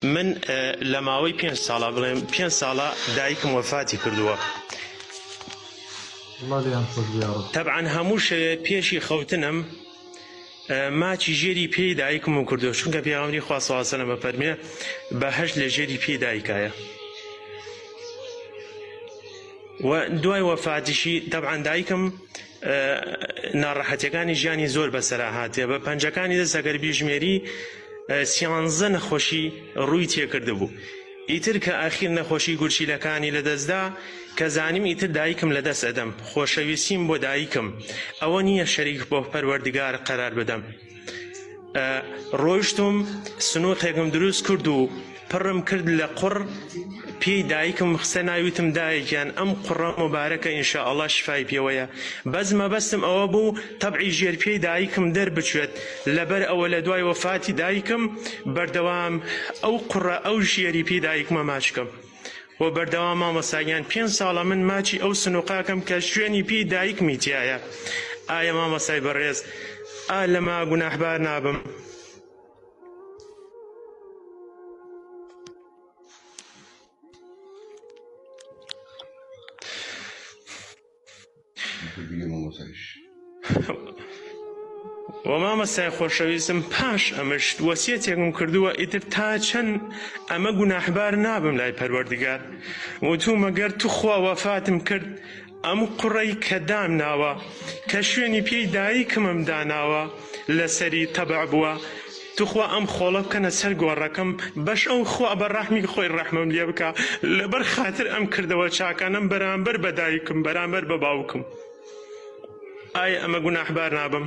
من لە ماوەی 5 ساڵە بڵێم 5 ساڵە دایکم وەفاتی کردووە. تەبعەن هەموو شەوێ پێشی خەوتنم ماچی ژێری پێی دایکم کردووە، چونکە پێغەمبەری خوا صلی الله علیه و سەلەم فەرمێ بەهەشت لە ژێری پێی دایکایە. و دوای وەفاتیشی تەبعەن دایکم ناڕەحەتیەکانی ژیانی زۆر بەسەرا هاتێ، بە پەنجەکانی دەست ئەگەر بیژمێری 13 نەخۆشی ڕووی تێکرده بوو. ئیتر کە ئاخیر نەخۆشی گورچیلەکانی لەدەستدا کە زانیم ئیتر دایکم لەدەست ئەدەم، خۆشەویستیم بۆ دایکم ئەوە نییە شەریک بۆ پەروەردگار قەرار بدەم. ڕۆیشتم سنووقێکم دروست کرد و پڕم کرد لە قوڕ پێی دایکم خستە ناویتم دایکیان ئەم قوڕە مبارەکە ئینشاءالله شفای پێوەیە. بەس مەبەستم ئەوە بوو تەبعی ژێر پێی دایکم دەربچێت، لەبەر ئەوە لە دوای وەفاتی دایکم بەردەوام ئەو قوڕە ئەو ژێری پێی دایکمە ماچکەم و بەردەوام مامۆستاگیان 5 ساڵە من ماچی ئەو سنووقاکەم کە شوێنی پێی دایکمی تایە. ئایا مامۆستای بەڕێز لەما گوناحبار نابم؟ و مامۆستای خۆشەویستم پاش ئەمەش وەسیەتێکم کردووە ئیتر تا چەند ئەمە گوناحبار نابم لای پەروەردگار. وتوومە گەر تو خوا وەفاتم کرد ئەم قوڕەی کە دامناوە کە شوێنی پێی دایکمم داناوە لەسەری تەبع بووە، توخوا ئەم خۆڵە بکەنە سەر گۆڕەکەم، بەش ئەو خوا بە ڕەحمی خۆی ڕەحمەم لێ بکە لەبەر خاتر ئەم کردەوە چاکانم بەرامبەر بە دایکم بەرامبەر بە باوکم. ئایا ئەمە گوناحبار نابم؟